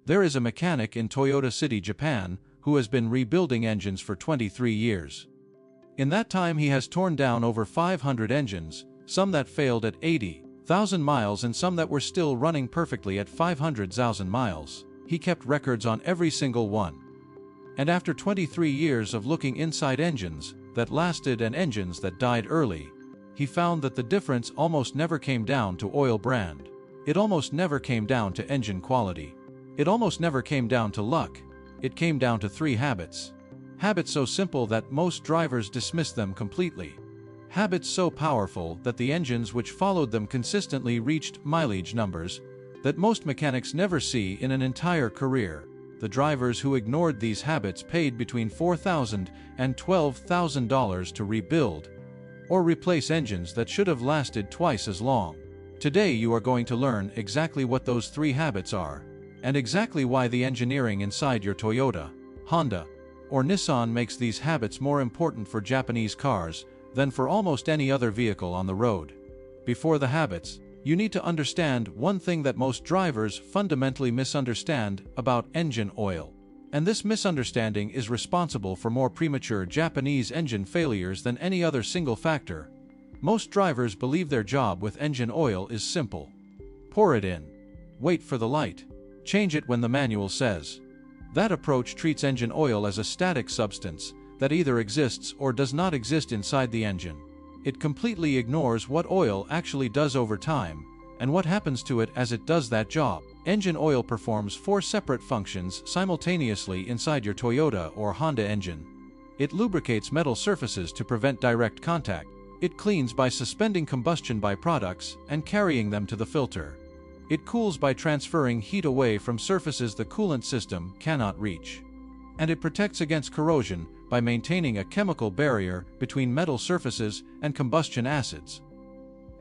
There is a mechanic in Toyota City, Japan, who has been rebuilding engines for 23 years. In that time he has torn down over 500 engines, some that failed at 80,000 miles and some that were still running perfectly at 500,000 miles. He kept records on every single one. And after 23 years of looking inside engines that lasted and engines that died early, he found that the difference almost never came down to oil brand. It almost never came down to engine quality. It almost never came down to luck. It came down to 3 habits. Habits so simple that most drivers dismiss them completely. Habits so powerful that the engines which followed them consistently reached mileage numbers that most mechanics never see in an entire career. The drivers who ignored these habits paid between $4,000 and $12,000 to rebuild or replace engines that should have lasted twice as long. Today you are going to learn exactly what those 3 habits are, and exactly why the engineering inside your Toyota, Honda, or Nissan makes these habits more important for Japanese cars than for almost any other vehicle on the road. Before the habits, you need to understand one thing that most drivers fundamentally misunderstand about engine oil. And this misunderstanding is responsible for more premature Japanese engine failures than any other single factor. Most drivers believe their job with engine oil is simple. Pour it in. Wait for the light. Change it when the manual says. That approach treats engine oil as a static substance that either exists or does not exist inside the engine. It completely ignores what oil actually does over time and what happens to it as it does that job. Engine oil performs 4 separate functions simultaneously inside your Toyota or Honda engine. It lubricates metal surfaces to prevent direct contact. It cleans by suspending combustion byproducts and carrying them to the filter. It cools by transferring heat away from surfaces the coolant system cannot reach. And it protects against corrosion by maintaining a chemical barrier between metal surfaces and combustion acids.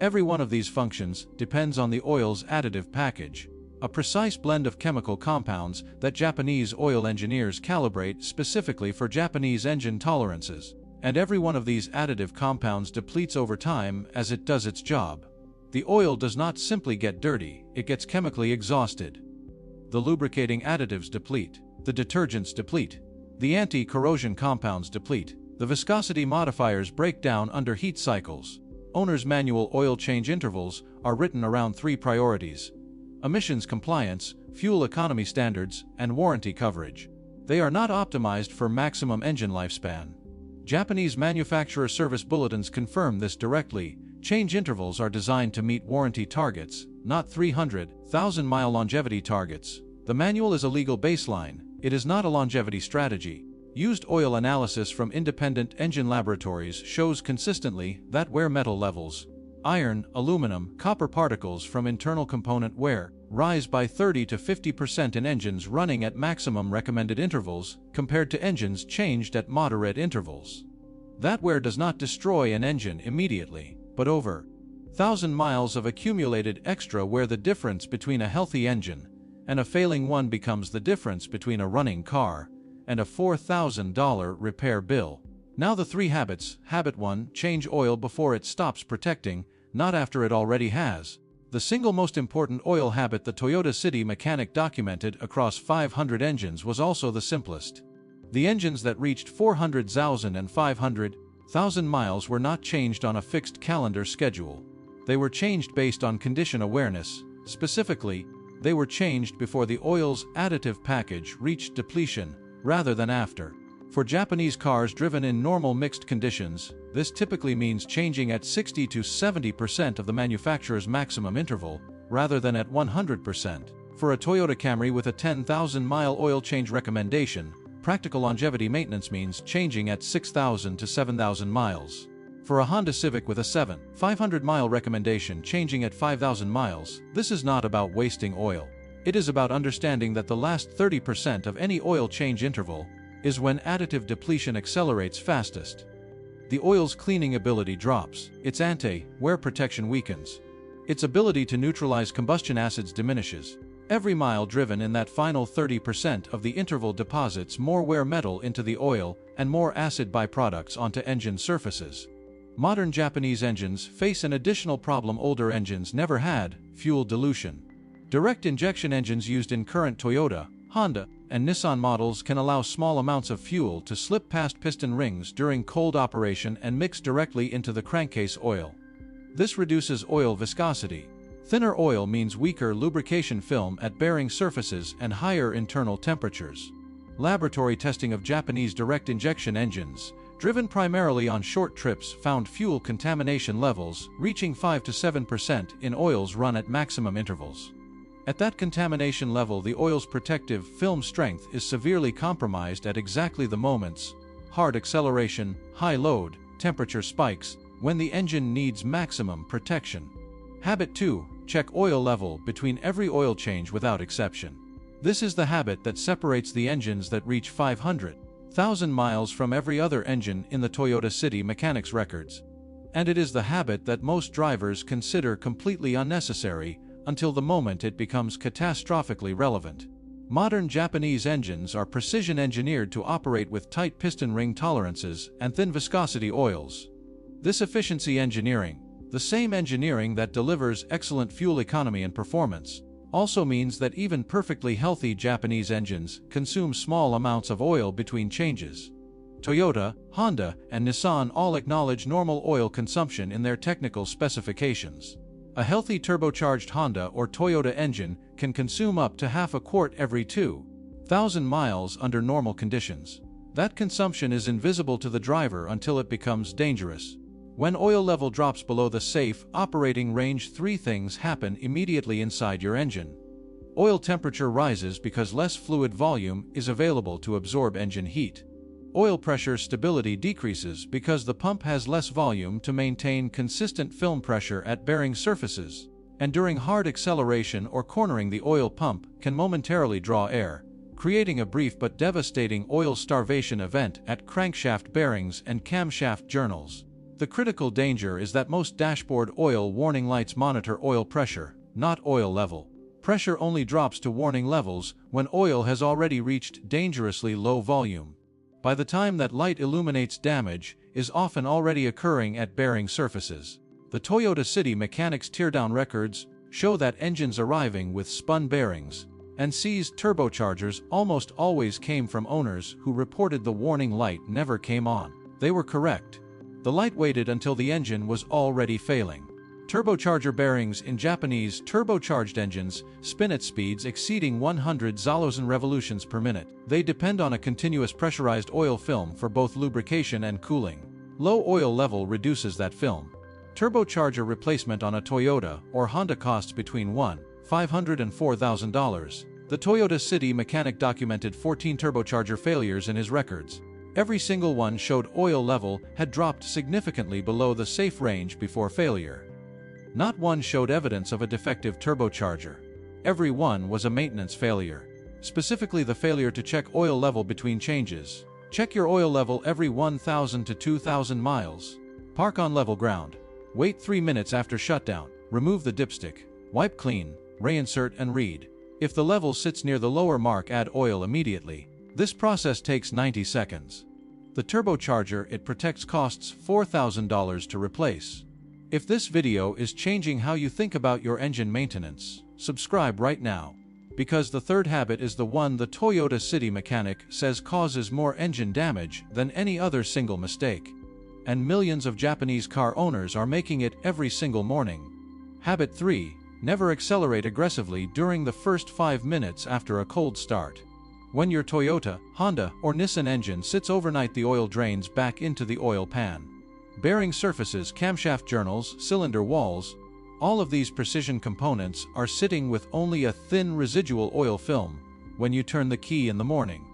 Every one of these functions depends on the oil's additive package, a precise blend of chemical compounds that Japanese oil engineers calibrate specifically for Japanese engine tolerances. And every one of these additive compounds depletes over time as it does its job. The oil does not simply get dirty, it gets chemically exhausted. The lubricating additives deplete. The detergents deplete. The anti-corrosion compounds deplete. The viscosity modifiers break down under heat cycles. Owner's manual oil change intervals are written around 3 priorities: emissions compliance, fuel economy standards, and warranty coverage. They are not optimized for maximum engine lifespan. Japanese manufacturer service bulletins confirm this directly. Change intervals are designed to meet warranty targets, not 300,000-mile longevity targets. The manual is a legal baseline. It is not a longevity strategy. Used oil analysis from independent engine laboratories shows consistently that wear metal levels, iron, aluminum, copper particles from internal component wear, rise by 30 to 50% in engines running at maximum recommended intervals compared to engines changed at moderate intervals. That wear does not destroy an engine immediately, but over 1,000 miles of accumulated extra wear, the difference between a healthy engine and a failing one becomes the difference between a running car and a $4,000 repair bill. Now the 3 habits. Habit 1, change oil before it stops protecting, not after it already has. The single most important oil habit the Toyota City mechanic documented across 500 engines was also the simplest. The engines that reached 400,000 and 500,000 miles were not changed on a fixed calendar schedule. They were changed based on condition awareness. Specifically, they were changed before the oil's additive package reached depletion, rather than after. For Japanese cars driven in normal mixed conditions, this typically means changing at 60 to 70% of the manufacturer's maximum interval, rather than at 100%. For a Toyota Camry with a 10,000-mile oil change recommendation, practical longevity maintenance means changing at 6,000 to 7,000 miles. For a Honda Civic with a 7,500-mile recommendation, changing at 5,000 miles, this is not about wasting oil. It is about understanding that the last 30% of any oil change interval is when additive depletion accelerates fastest. The oil's cleaning ability drops, its anti-wear protection weakens, its ability to neutralize combustion acids diminishes. Every mile driven in that final 30% of the interval deposits more wear metal into the oil and more acid byproducts onto engine surfaces. Modern Japanese engines face an additional problem older engines never had: fuel dilution. Direct injection engines used in current Toyota, Honda, and Nissan models can allow small amounts of fuel to slip past piston rings during cold operation and mix directly into the crankcase oil. This reduces oil viscosity. Thinner oil means weaker lubrication film at bearing surfaces and higher internal temperatures. Laboratory testing of Japanese direct injection engines, driven primarily on short trips, found fuel contamination levels reaching 5 to 7% in oils run at maximum intervals. At that contamination level, the oil's protective film strength is severely compromised at exactly the moments, hard acceleration, high load, temperature spikes, when the engine needs maximum protection. Habit 2. Check oil level between every oil change without exception. This is the habit that separates the engines that reach 500,000 miles from every other engine in the Toyota City Mechanics records. And it is the habit that most drivers consider completely unnecessary until the moment it becomes catastrophically relevant. Modern Japanese engines are precision engineered to operate with tight piston ring tolerances and thin viscosity oils. This efficiency engineering, the same engineering that delivers excellent fuel economy and performance, also means that even perfectly healthy Japanese engines consume small amounts of oil between changes. Toyota, Honda, and Nissan all acknowledge normal oil consumption in their technical specifications. A healthy turbocharged Honda or Toyota engine can consume up to half a quart every 2,000 miles under normal conditions. That consumption is invisible to the driver until it becomes dangerous. When oil level drops below the safe operating range, three things happen immediately inside your engine. Oil temperature rises because less fluid volume is available to absorb engine heat. Oil pressure stability decreases because the pump has less volume to maintain consistent film pressure at bearing surfaces, and during hard acceleration or cornering, the oil pump can momentarily draw air, creating a brief but devastating oil starvation event at crankshaft bearings and camshaft journals. The critical danger is that most dashboard oil warning lights monitor oil pressure, not oil level. Pressure only drops to warning levels when oil has already reached dangerously low volume. By the time that light illuminates, damage is often already occurring at bearing surfaces. The Toyota City Mechanics teardown records show that engines arriving with spun bearings and seized turbochargers almost always came from owners who reported the warning light never came on. They were correct. The light waited until the engine was already failing. Turbocharger bearings in Japanese turbocharged engines spin at speeds exceeding 100 Zalosen revolutions per minute. They depend on a continuous pressurized oil film for both lubrication and cooling. Low oil level reduces that film. Turbocharger replacement on a Toyota or Honda costs between $1,500 and $4,000. The Toyota City mechanic documented 14 turbocharger failures in his records. Every single one showed oil level had dropped significantly below the safe range before failure. Not one showed evidence of a defective turbocharger. Every one was a maintenance failure. Specifically, the failure to check oil level between changes. Check your oil level every 1,000 to 2,000 miles. Park on level ground. Wait 3 minutes after shutdown. Remove the dipstick. Wipe clean, reinsert and read. If the level sits near the lower mark, add oil immediately. This process takes 90 seconds. The turbocharger it protects costs $4,000 to replace. If this video is changing how you think about your engine maintenance, subscribe right now. Because the third habit is the one the Toyota City mechanic says causes more engine damage than any other single mistake. And millions of Japanese car owners are making it every single morning. Habit 3. Never accelerate aggressively during the first 5 minutes after a cold start. When your Toyota, Honda, or Nissan engine sits overnight, the oil drains back into the oil pan. Bearing surfaces, camshaft journals, cylinder walls, all of these precision components are sitting with only a thin residual oil film when you turn the key in the morning.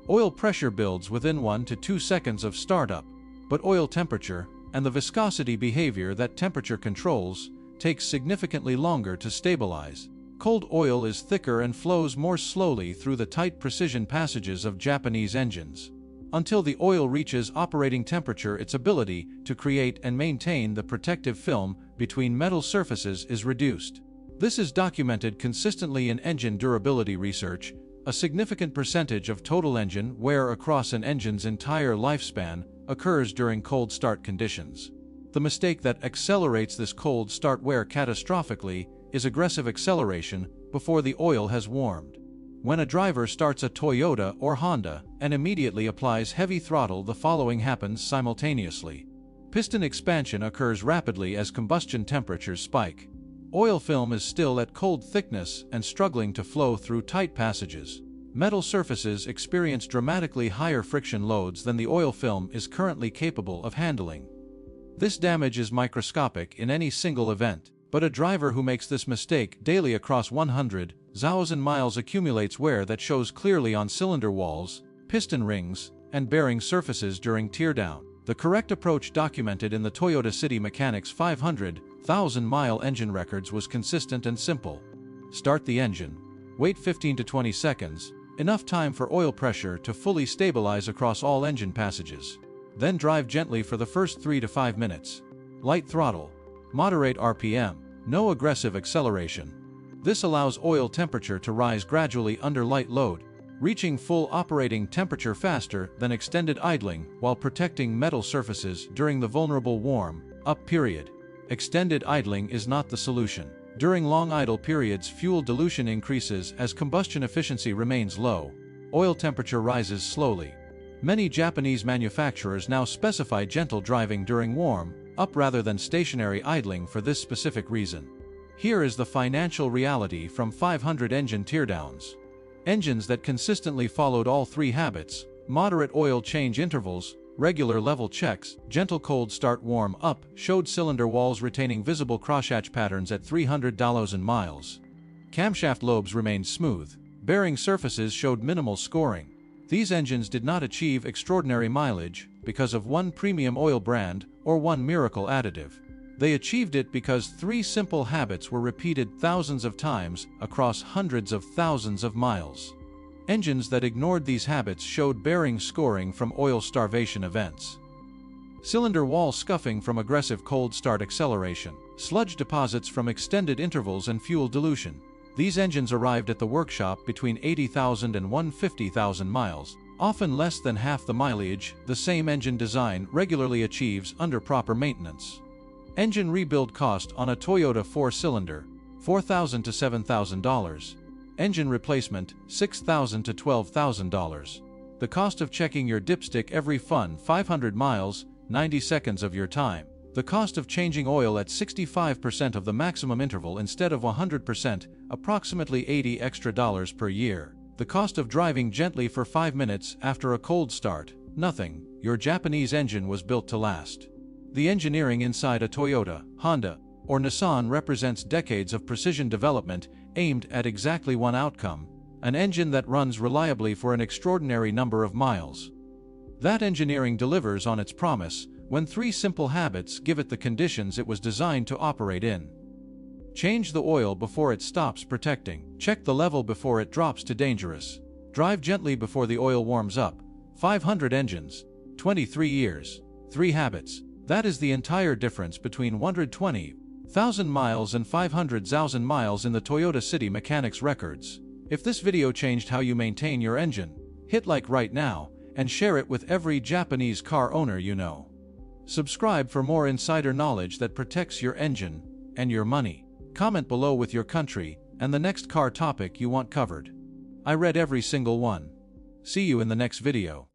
Oil pressure builds within 1 to 2 seconds of startup, but oil temperature, and the viscosity behavior that temperature controls, takes significantly longer to stabilize. Cold oil is thicker and flows more slowly through the tight precision passages of Japanese engines. Until the oil reaches operating temperature, its ability to create and maintain the protective film between metal surfaces is reduced. This is documented consistently in engine durability research. A significant percentage of total engine wear across an engine's entire lifespan occurs during cold start conditions. The mistake that accelerates this cold start wear catastrophically is aggressive acceleration before the oil has warmed. When a driver starts a Toyota or Honda and immediately applies heavy throttle, the following happens simultaneously. Piston expansion occurs rapidly as combustion temperatures spike. Oil film is still at cold thickness and struggling to flow through tight passages. Metal surfaces experience dramatically higher friction loads than the oil film is currently capable of handling. This damage is microscopic in any single event, but a driver who makes this mistake daily across 100,000 miles accumulates wear that shows clearly on cylinder walls, piston rings, and bearing surfaces during teardown. The correct approach documented in the Toyota City Mechanics 500,000-mile engine records was consistent and simple. Start the engine. Wait 15 to 20 seconds, enough time for oil pressure to fully stabilize across all engine passages. Then drive gently for the first 3 to 5 minutes. Light throttle. Moderate RPM. No aggressive acceleration. This allows oil temperature to rise gradually under light load, reaching full operating temperature faster than extended idling while protecting metal surfaces during the vulnerable warm-up period. Extended idling is not the solution. During long idle periods, fuel dilution increases as combustion efficiency remains low. Oil temperature rises slowly. Many Japanese manufacturers now specify gentle driving during warm-up rather than stationary idling for this specific reason. Here is the financial reality from 500 engine teardowns. Engines that consistently followed all three habits: moderate oil change intervals, regular level checks, gentle cold start warm up, showed cylinder walls retaining visible crosshatch patterns at 300,000 miles. Camshaft lobes remained smooth. Bearing surfaces showed minimal scoring. These engines did not achieve extraordinary mileage because of one premium oil brand or one miracle additive. They achieved it because three simple habits were repeated thousands of times across hundreds of thousands of miles. Engines that ignored these habits showed bearing scoring from oil starvation events. Cylinder wall scuffing from aggressive cold start acceleration, sludge deposits from extended intervals, and fuel dilution. These engines arrived at the workshop between 80,000 and 150,000 miles, often less than half the mileage the same engine design regularly achieves under proper maintenance. Engine rebuild cost on a Toyota 4-cylinder, $4,000 to $7,000. Engine replacement, $6,000 to $12,000. The cost of checking your dipstick every 500 miles, 90 seconds of your time. The cost of changing oil at 65% of the maximum interval instead of 100%, approximately $80 extra per year. The cost of driving gently for 5 minutes after a cold start, nothing. Your Japanese engine was built to last. The engineering inside a Toyota, Honda, or Nissan represents decades of precision development aimed at exactly one outcome: an engine that runs reliably for an extraordinary number of miles. That engineering delivers on its promise when three simple habits give it the conditions it was designed to operate in. Change the oil before it stops protecting. Check the level before it drops to dangerous. Drive gently before the oil warms up. 500 engines, 23 years, 3 habits. That is the entire difference between 120,000 miles and 500,000 miles in the Toyota City Mechanics records. If this video changed how you maintain your engine, hit like right now and share it with every Japanese car owner you know. Subscribe for more insider knowledge that protects your engine and your money. Comment below with your country and the next car topic you want covered. I read every single one. See you in the next video.